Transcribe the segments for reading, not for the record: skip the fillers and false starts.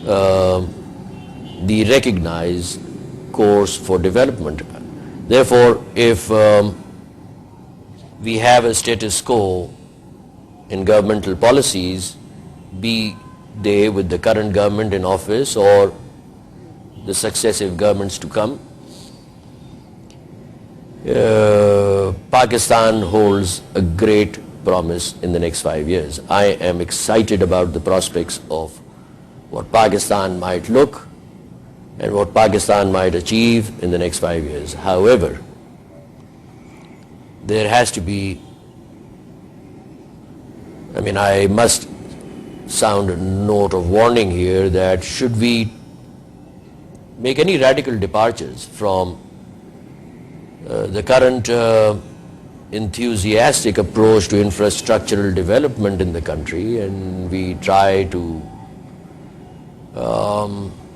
the recognized course for development. Therefore, if we have a status quo in governmental policies, be they with the current government in office or the successive governments to come, Pakistan holds a great promise in the next 5 years. I am excited about the prospects of what Pakistan might look and what Pakistan might achieve in the next 5 years. However, there has to be, I must sound a note of warning here that should we make any radical departures from the current enthusiastic approach to infrastructural development in the country, and we try to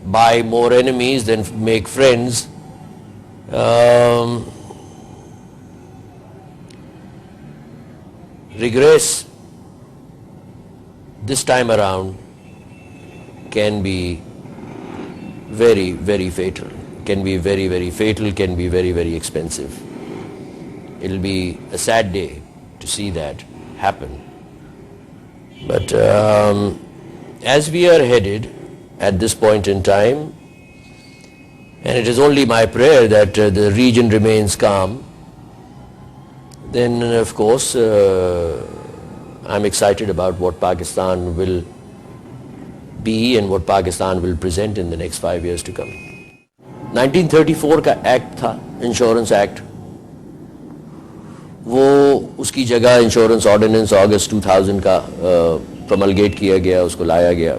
buy more enemies than make friends, regress this time around can be very, very fatal. Can be very, very fatal, can be very, very expensive. It'll be a sad day to see that happen. But as we are headed at this point in time, and it is only my prayer that the region remains calm, then of course I'm excited about what Pakistan will be and what Pakistan will present in the next 5 years to come. 1934 کا act تھا insurance act, وہ اس کی جگہ insurance ordinance اگست 2000 کا پرملگیٹ کیا گیا, اس کو لایا گیا,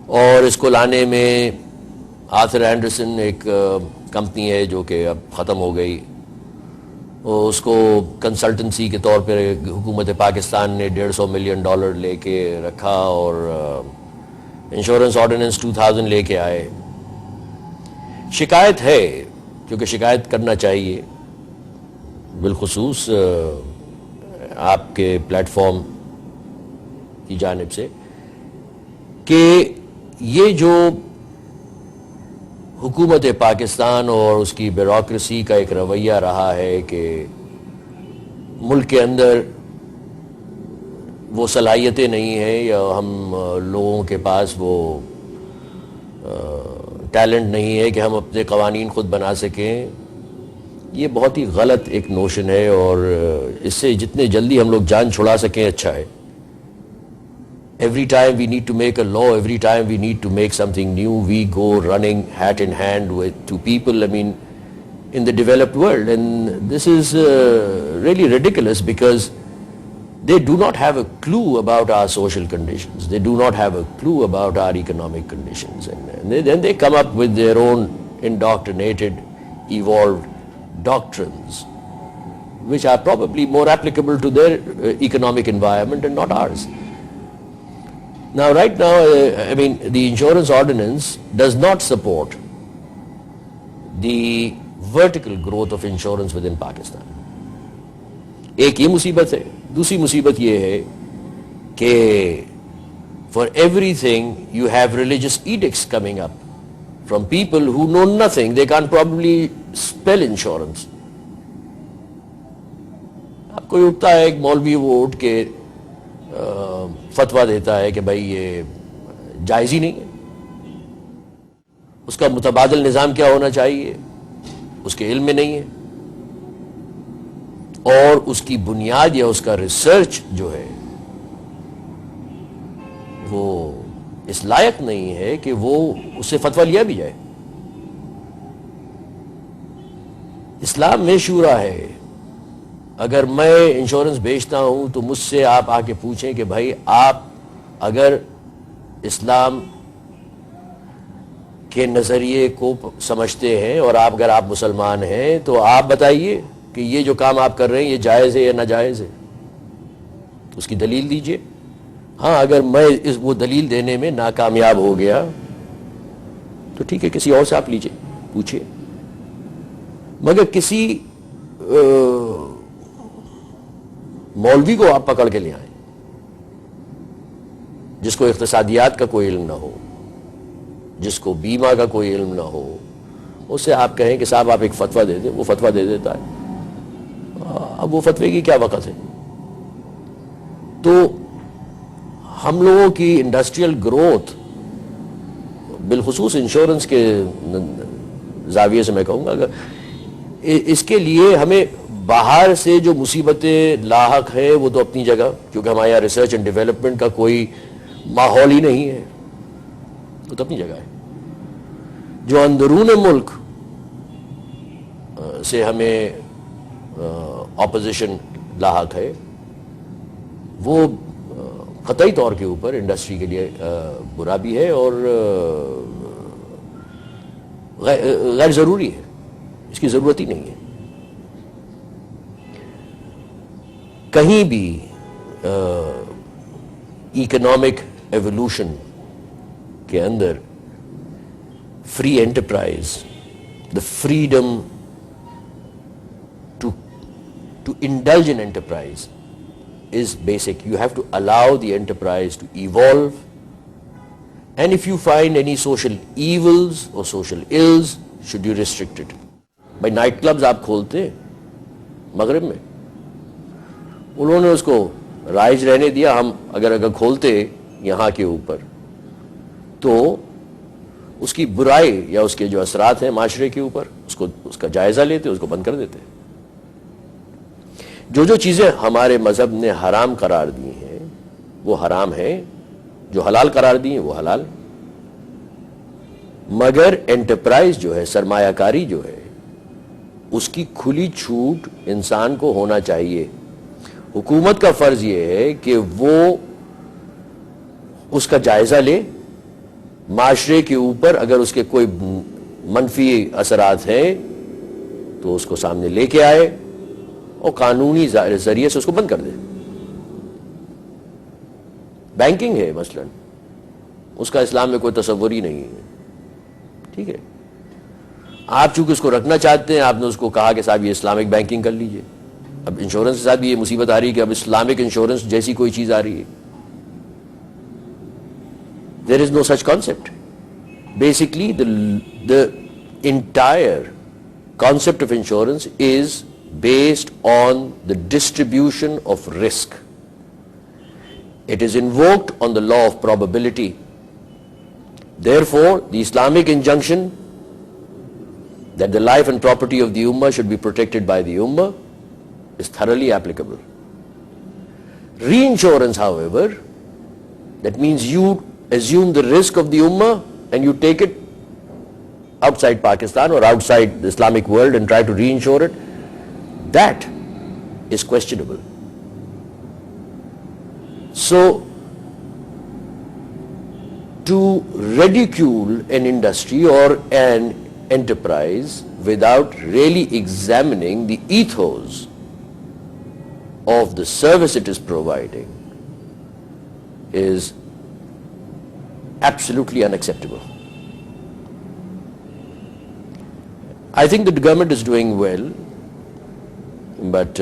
اور اس کو لانے میں آرتھر اینڈرسن ایک کمپنی ہے جو کہ اب ختم ہو گئی, اس کو کنسلٹنسی کے طور پہ حکومت پاکستان نے $150 ملین لے کے رکھا اور انشورنس آرڈیننس 2000 لے کے آئے. شکایت ہے, کیونکہ شکایت کرنا چاہیے, بالخصوص آپ کے پلیٹ فارم کی جانب سے, کہ یہ جو حکومت پاکستان اور اس کی بیوروکریسی کا ایک رویہ رہا ہے کہ ملک کے اندر وہ صلاحیتیں نہیں ہیں یا ہم لوگوں کے پاس وہ ٹیلنٹ نہیں ہے کہ ہم اپنے قوانین خود بنا سکیں, یہ بہت ہی غلط ایک نوشن ہے, اور اس سے جتنے جلدی ہم لوگ جان چھڑا سکیں اچھا ہے. Every time we need to make a law, every time we need to make something new, we go running hat in hand to people, in the developed world. And this is really ridiculous because they do not have a clue about our social conditions. They do not have a clue about our economic conditions. And then they come up with their own indoctrinated, evolved doctrines, which are probably more applicable to their economic environment and not ours. Now, right now, the insurance ordinance does not support the vertical growth of insurance within Pakistan. ایک یہ مصیبت ہے. دوسری مصیبت یہ ہے کہ for everything you have religious edicts coming up from people who know nothing. They can't probably spell insurance. اب کوئی اٹھتا ہے ایک مولوی, وہ اٹھ کے فتویٰ دیتا ہے کہ بھائی یہ جائز ہی نہیں ہے. اس کا متبادل نظام کیا ہونا چاہیے اس کے علم میں نہیں ہے, اور اس کی بنیاد یا اس کا ریسرچ جو ہے وہ اس لائق نہیں ہے کہ وہ اس سے فتویٰ لیا بھی جائے. اسلام میں شورا ہے. اگر میں انشورنس بیچتا ہوں تو مجھ سے آپ آ کے پوچھیں کہ بھائی آپ اگر اسلام کے نظریے کو سمجھتے ہیں اور اگر آپ مسلمان ہیں تو آپ بتائیے کہ یہ جو کام آپ کر رہے ہیں یہ جائز ہے یا ناجائز ہے, اس کی دلیل دیجئے. ہاں, اگر میں وہ دلیل دینے میں ناکامیاب ہو گیا تو ٹھیک ہے, کسی اور سے آپ لیجئے, پوچھئے. مگر کسی مولوی کو آپ پکڑ کے لے آئیں جس کو اقتصادیات کا کوئی علم نہ ہو, جس کو بیمہ کا کوئی علم نہ ہو، اس سے آپ کہیں کہ صاحب آپ ایک فتویٰ دے دیں، وہ فتویٰ دے دیتا ہے. اب وہ فتوے کی کیا وقت ہے؟ تو ہم لوگوں کی انڈسٹریل گروتھ، بالخصوص انشورنس کے زاویے سے میں کہوں گا، اگر اس کے لیے ہمیں باہر سے جو مصیبتیں لاحق ہیں وہ تو اپنی جگہ، کیونکہ ہمارے یہاں ریسرچ اینڈ ڈیولپمنٹ کا کوئی ماحول ہی نہیں ہے، وہ تو اپنی جگہ ہے. جو اندرون ملک سے ہمیں اپوزیشن لاحق ہے، وہ قطعی طور کے اوپر انڈسٹری کے لیے برا بھی ہے اور غیر ضروری ہے، اس کی ضرورت ہی نہیں ہے. کہیں بھی اکنامک ایوولوشن کے اندر free enterprise, the freedom to indulge in enterprise is basic. You have to allow the enterprise to evolve, and if you find any social evils or social ills, should you restrict it. بھائی night clubs آپ کھولتے ہیں مغرب میں، انہوں نے اس کو رائج رہنے دیا. ہم اگر کھولتے یہاں کے اوپر تو اس کی برائی یا اس کے جو اثرات ہیں معاشرے کے اوپر اس کا جائزہ لیتے، اس کو بند کر دیتے. جو چیزیں ہمارے مذہب نے حرام قرار دی ہیں وہ حرام ہیں، جو حلال قرار دی ہیں وہ حلال. مگر انٹرپرائز جو ہے، سرمایہ کاری جو ہے، اس کی کھلی چھوٹ انسان کو ہونا چاہیے. حکومت کا فرض یہ ہے کہ وہ اس کا جائزہ لے، معاشرے کے اوپر اگر اس کے کوئی منفی اثرات ہیں تو اس کو سامنے لے کے آئے اور قانونی ذریعے سے اس کو بند کر دے. بینکنگ ہے مثلا، اس کا اسلام میں کوئی تصور ہی نہیں ہے. ٹھیک ہے، آپ چونکہ اس کو رکھنا چاہتے ہیں، آپ نے اس کو کہا کہ صاحب یہ اسلامک بینکنگ کر لیجئے. اب انشورنس کے ساتھ بھی یہ مصیبت آ رہی ہے کہ اب اسلامک انشورنس جیسی کوئی چیز آ رہی ہے. There is no such concept. Basically, the entire concept of insurance is based on the distribution of risk. It is invoked on the law of probability. Therefore, the Islamic injunction that the life and property of the Ummah should be protected by the Ummah is thoroughly applicable. Reinsurance, however, that means you assume the risk of the Ummah and you take it outside Pakistan or outside the Islamic world and try to reinsure it. That is questionable. So, to ridicule an industry or an enterprise without really examining the ethos of the service it is providing is absolutely unacceptable. I think that the government is doing well, but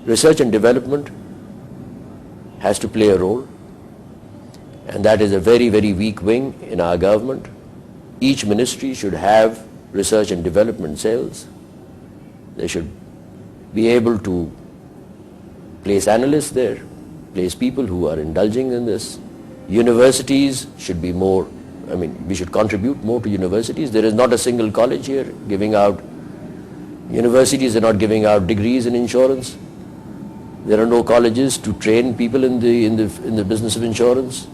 research and development has to play a role, and that is a very, very weak wing in our government. Each ministry should have research and development cells. They should be able to place analysts there, place people who are indulging in this. Universities should be more, we should contribute more to universities. There is not a single college here giving out, universities are not giving out degrees in insurance. There are no colleges to train people in the business of insurance.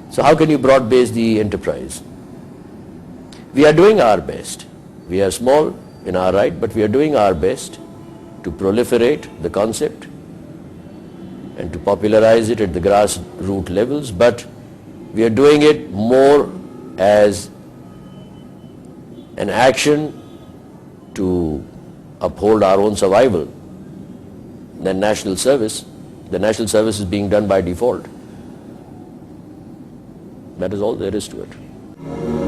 So how can you broad base the enterprise? We are doing our best. We are small in our right, but we are doing our best to proliferate the concept and to popularize it at the grassroots levels, but we are doing it more as an action to uphold our own survival than national service. The national service is being done by default. That is all there is to it.